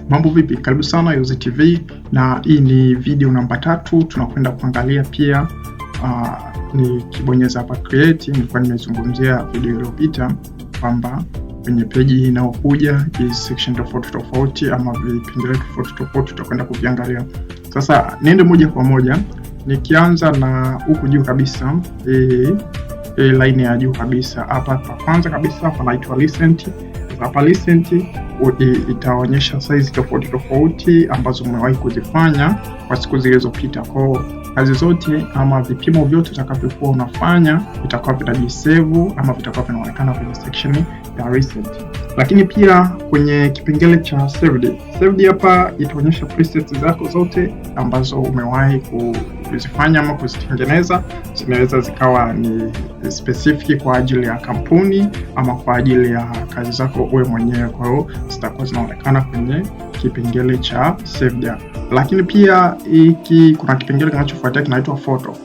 Mambo vipi? Karibu sana Yozi TV, na hii ni video namba 3. Tunakwenda kuangalia pia nikibonyeza hapa create, nilikuwa nimezungumzia video iliyopita kwamba kwenye peji hii inayokuja hizi section tofauti ama vipengele tofauti tutakwenda kuviangalia. Sasa niende moja kwa moja, nikianza na huku juu kabisa, line ya juu kabisa hapa. Kwanza kabisa panaitwa recent. Hapa recent itaonyesha size tofauti ambazo umewahi kuzifanya kwa siku zilizopita. Kwa kazi zote ama vipimo vyote utakavyokuwa unafanya vitakuwa vinajisave ama vitakuwa vinaonekana kwenye section ya recent. Lakini pia kwenye kipengele cha saved hapa itaonyesha presets zako zote ambazo umewahi kuzifanya ama kuzitengeneza. Zinaweza zikawa ni specific kwa ajili ya kampuni ama kwa ajili ya kazi zako wewe mwenyewe. Kwa hiyo zitakuwa zinaonekana kwenye kipengele cha saved. Lakini pia kuna kipengele kinachofuatia kinaitwa photo.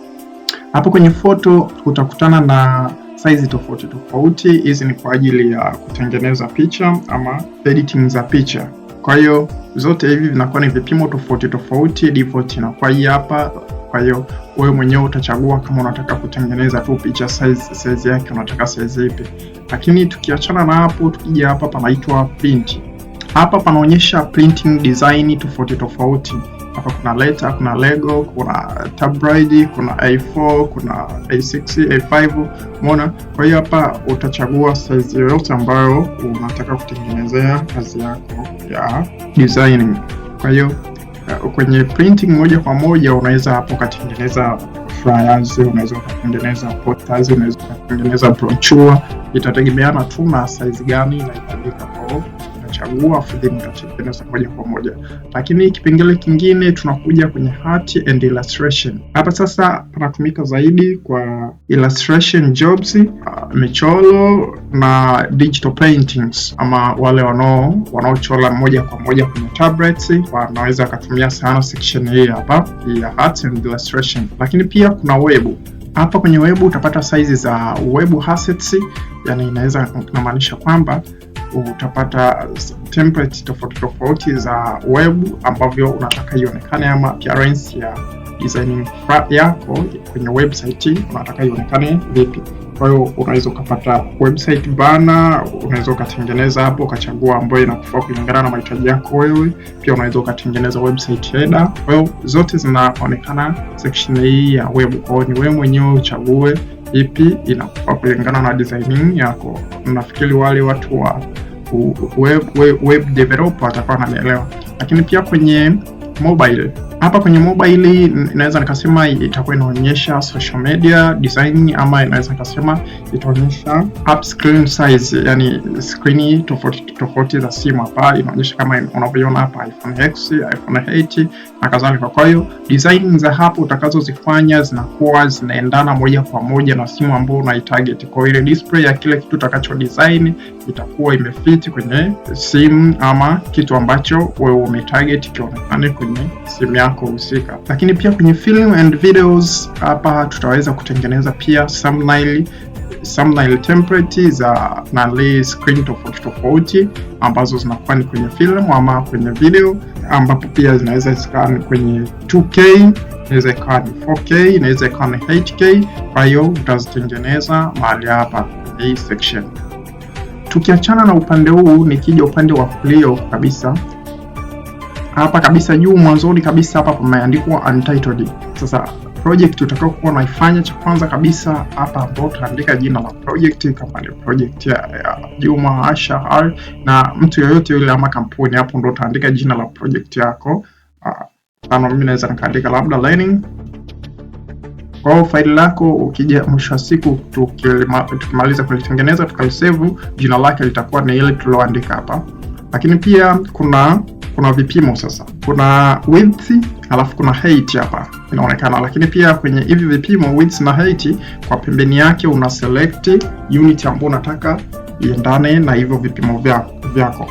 Hapo kwenye photo utakutana na size tofauti. Hizi ni kwa ajili ya kutengeneza picha ama editing za picha. Kwa hiyo zote hivi vinakuwa ni vipimo tofauti. Default inakuwa hii hapa. Kwa hiyo wewe mwenyewe utachagua kama unataka kutengeneza tu picha size yake unataka size ipi. Lakini tukiachana na hapo, tukija hapa panaitwa print. Hapa panaonyesha printing design tofauti. Hapa kuna letter, kuna Lego, kuna tabloid, kuna A4, kuna A6, A5, umeona? Kwa hiyo hapa utachagua size yoyote ambayo unataka kutengenezea kazi yako ya designing. Kwa hiyo kwenye printing moja kwa moja unaweza hapo kutengeneza flyers, unaweza kutengeneza posters, unaweza kutengeneza brochure. Itategemeana tu na size gani inahitajika kwa chagua then utatengeneza moja kwa moja. Lakini kipengele kingine tunakuja kwenye art and illustration. Hapa sasa panatumika zaidi kwa illustration jobs, michoro na digital paintings, ama wale wanaochora moja kwa moja kwenye tablets wanaweza kutumia sana section hii hapa ya art and illustration. Lakini pia kuna web. Hapa kwenye web utapata size za web assets, yani inaweza kumaanisha kwamba utapata template tofauti za web ambavyo unataka ionekane ama appearance ya designing yako kwenye website unataka ionekane vipi. Kwa hiyo unaweza ukapata website banner, unaweza ukatengeneza hapo ukachagua ambayo inakufaa kulingana na mahitaji yako wewe. Pia unaweza ukatengeneza website header. Kwa hiyo zote zinaonekana section hii ya web. Kwa hiyo ni wewe mwenyewe uchague ipi inakufaa kulingana na designing yako. Nafikiri wale watu wa web developer watakuwa wanaelewa. Lakini pia kwenye mobile, hapa kwenye mobile inaweza nikasema itakuwa inaonyesha social media design, ama inaweza nikasema itaonyesha app screen size, yani screen tofauti za simu. Hapa inaonyesha kama unavyoona hapa iPhone X, iPhone 8 na kadhalika. Kwa hiyo design za hapo utakazozifanya zinakuwa zinaendana moja kwa moja na simu ambayo unaitarget. Kwa hiyo ile display ya kile kitu utakacho design itakuwa imefit kwenye simu ama kitu ambacho wewe umetarget kionekane kwenye simu yako husika. Lakini pia kwenye film and videos, hapa tutaweza kutengeneza pia thumbnail template za screen tofauti ambazo zinakuwa ni kwenye film ama kwenye video, ambapo pia zinaweza zikawa kwenye 2K, inaweza ikawa ni 4K, inaweza ikawa ni 8K. Kwa hiyo utazitengeneza mahali hapa kwenye hii section. Tukiachana na upande huu, nikija upande wa kulia kabisa, hapa kabisa juu mwanzoni kabisa hapa pameandikwa untitled. Sasa project utakao kuwa unaifanya, cha kwanza kabisa hapa ambapo utaandika jina la project, kama ni project ya Juma, Asha na mtu yoyote yule ama kampuni, hapo ndo utaandika jina la project yako. Kama mimi naweza nikaandika labda learning. Kwa faili lako ukija mwisho wa siku tukimaliza kulitengeneza tukalisave, jina lake litakuwa ni ile tuloandika hapa. Lakini pia kuna vipimo sasa. Kuna width alafu kuna height hapa inaonekana. Lakini pia kwenye hivi vipimo width na height, kwa pembeni yake una select unit ambayo unataka iendane na hivyo vipimo vyako.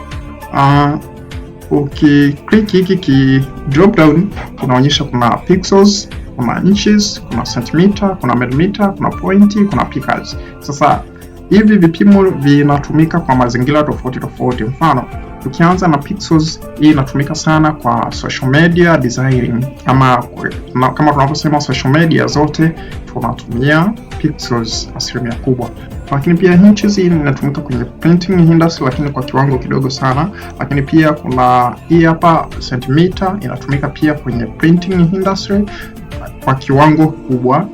Ukiklik hiki ki drop down kunaonyesha kuna pixels, kuna inches, kuna centimeter, kuna millimeter, kuna point, kuna picas. Sasa hivi vipimo vinatumika kwa mazingira tofauti. Mfano Tukianza na pixels, hii inatumika sana kwa social media designing, kama tunavyosema social media zote tunatumia pixels asilimia kubwa. Lakini pia inches inatumika kwenye printing industry, lakini kwa kiwango kidogo sana. Lakini pia kuna hii hapa centimeter, inatumika pia kwenye printing industry kwa kiwango kubwa.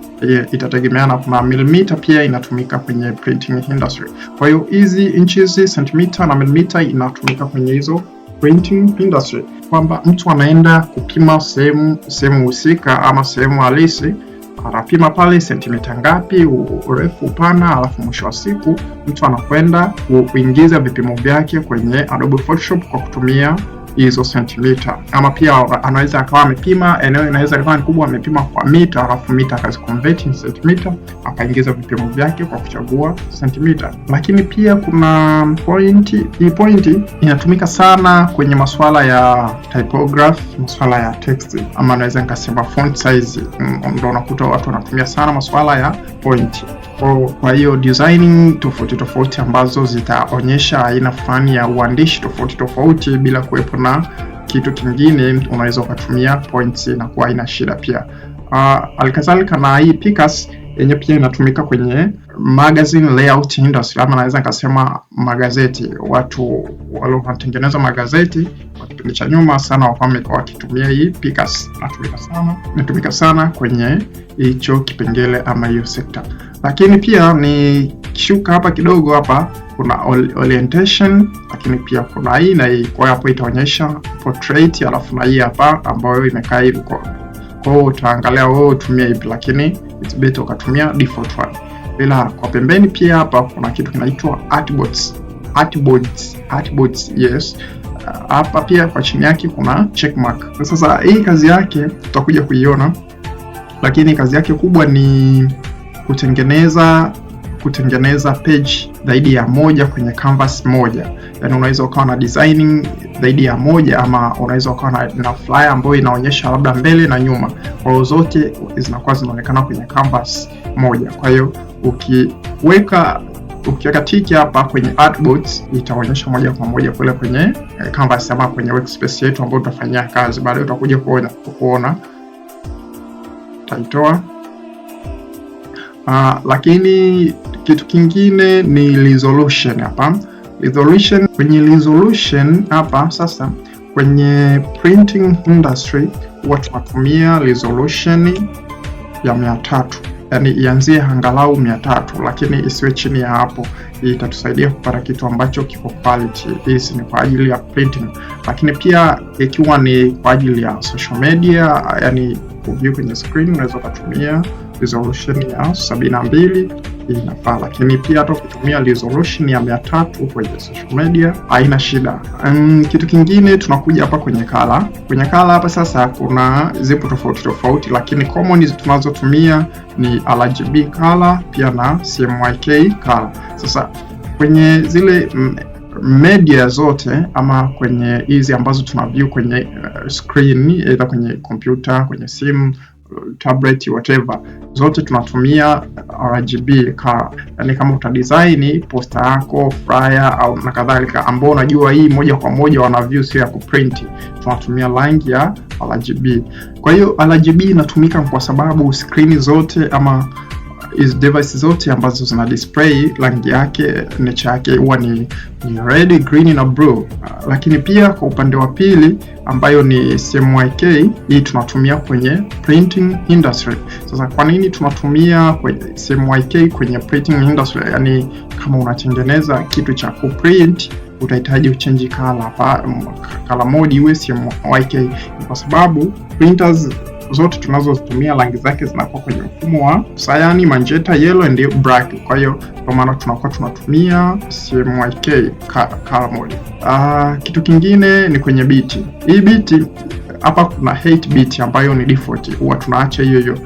Itategemeana. Kuna millimeter pia inatumika kwenye printing industry. Kwa hiyo hizi inches, centimeter na millimeter inatumika kwenye hizo printing industry, kwamba mtu anaenda kupima sehemu husika ama sehemu halisi, anapima pale sentimita ngapi, urefu, upana, alafu mwisho wa siku mtu anakwenda kuingiza vipimo vyake kwenye Adobe Photoshop kwa kutumia hizo sentimita. Ama pia anaweza akawa amepima eneo, inaweza kuwa ni kubwa, amepima kwa mita, alafu mita akaziconvert in sentimita, akaingiza vipimo vyake kwa kuchagua sentimita. Lakini pia kuna point. Hii point inatumika sana kwenye masuala ya typography, masuala ya text, ama naweza nikasema font size. Ndio unakuta watu wanatumia sana masuala ya point. Kwa hiyo designing tofauti ambazo zitaonyesha aina fulani ya uandishi tofauti bila kuwepo na kitu kingine, unaweza ukatumia points na kuwa ina shida pia. Alikadhalika na hii Picas yenye pia inatumika kwenye magazine layout industry, ama naweza nikasema magazeti. Watu waliotengeneza magazeti kwa kipindi cha nyuma sana wamekuwa wakitumia hii Picas. Inatumika sana kwenye hicho kipengele ama hiyo sekta. Lakini pia ni kishuka hapa kidogo, hapa kuna orientation, lakini pia kuna hii na hii. Kwa hapo itaonyesha portrait, alafu na hii hapa ambayo imekaa hivi. Kwa hiyo utaangalia wewe utumie ipi, lakini it's better ukatumia default one. Bila kwa pembeni pia hapa kuna kitu kinaitwa artboards, yes. Hapa pia kwa chini yake kuna check mark. Sasa hii kazi yake tutakuja kuiona, lakini kazi yake kubwa ni kutengeneza page zaidi ya moja kwenye canvas moja. Yani unaweza ukawa na designing zaidi ya moja, ama unaweza ukawa na flyer ambayo inaonyesha labda mbele na nyuma. Kwa hiyo zote zinakuwa zinaonekana kwenye canvas moja. Kwa hiyo ukiweka tiki hapa kwenye artboards, itaonyesha moja kwa moja kule kwenye canvas ama kwenye workspace yetu ambayo tutafanyia kazi. Baadaye utakuja kuona taitoa. Lakini kitu kingine ni resolution hapa. Kwenye resolution hapa sasa, kwenye printing industry huwa tunatumia resolution ya 300. Yani ianzie angalau 300, lakini isiwe chini ya hapo. Itatusaidia kupata kitu ambacho kiko quality. Hizi ni kwa ajili ya printing, lakini pia ikiwa ni kwa ajili ya social media, yani kuview kwenye screen, unaweza kutumia resolution ya 72 inafaa. Lakini pia hata ukitumia resolution ya 300 kwenye social media haina shida. Kitu kingine tunakuja hapa kwenye color. Kwenye color hapa sasa kuna zipo tofauti, lakini common tunazotumia ni RGB color pia na CMYK color. Sasa kwenye zile media zote, ama kwenye hizi ambazo tuna view kwenye screen, either kwenye computer, kwenye simu, tablet, whatever, zote tunatumia RGB color. Yani kama utadesign poster yako, flyer au na kadhalika, ambao unajua hii moja kwa moja wana view sio ya kuprint, tunatumia rangi ya RGB. Kwa hiyo RGB inatumika kwa sababu screen zote ama hizi device zote ambazo zina display, rangi yake, nature yake huwa ni red, green na blue. Lakini pia kwa upande wa pili ambayo ni CMYK, hii tunatumia kwenye printing industry. Sasa kwa nini tunatumia kwenye CMYK kwenye printing industry? Yani kama unatengeneza kitu cha kuprint, utahitaji uchange color mode iwe CMYK, kwa sababu printers zote tunazozitumia rangi zake zinakuwa kwenye mfumo wa cyan, magenta, yellow and black. Kwa hiyo kwa maana tunakuwa tunatumia CMYK color mode. Kitu kingine ni kwenye biti. Hii biti hapa kuna 8 bit ambayo ni default, huwa tunaacha hiyo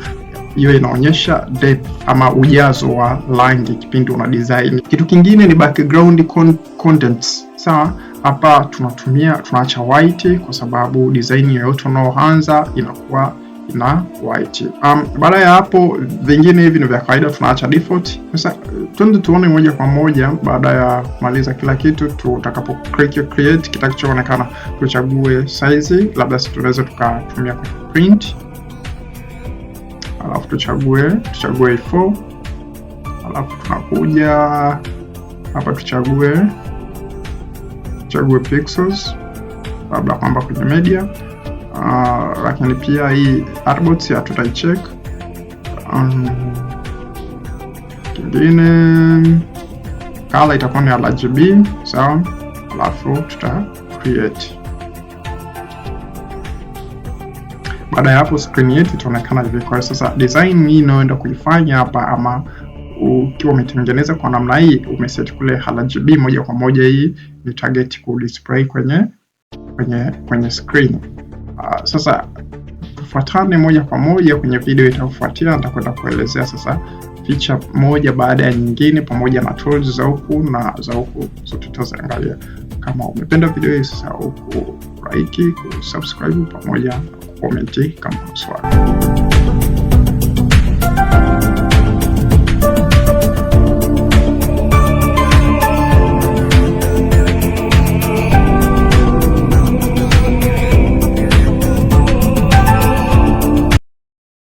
inaonyesha depth ama ujazo wa rangi kipindi una design. Kitu kingine ni background contents. Sawa, hapa tunaacha white kwa sababu design yoyote unaoanza inakuwa na white. Baada ya hapo vingine hivi ni vya kawaida, tunaacha default. Sasa twende tuone moja kwa moja baada ya kumaliza kila kitu, tutakapo click create kitakachoonekana, tuchague size, labda sisi tunaweza tukatumia kwa print, alafu tuchague A4, alafu tunakuja hapa tuchague pixels, labda kwamba kwenye media. Lakini pia hii artbox ya tutaicheck. Kingine color itakuwa ni RGB, sawa, alafu tuta create. Baada ya hapo screen yetu itaonekana hivi. Kwa sasa design hii inayoenda kuifanya hapa, ama ukiwa umetengeneza kwa namna hii, umeset kule RGB moja kwa moja, hii ni target ku display kwenye screen. Sasa tufuatane moja kwa moja kwenye video itayofuatia. Nitakwenda kuelezea sasa feature moja baada ya nyingine, pamoja na tools za huku na za huku, zote tutaziangalia. Kama umependa video hii, sasa like, subscribe pamoja na comment kama swali.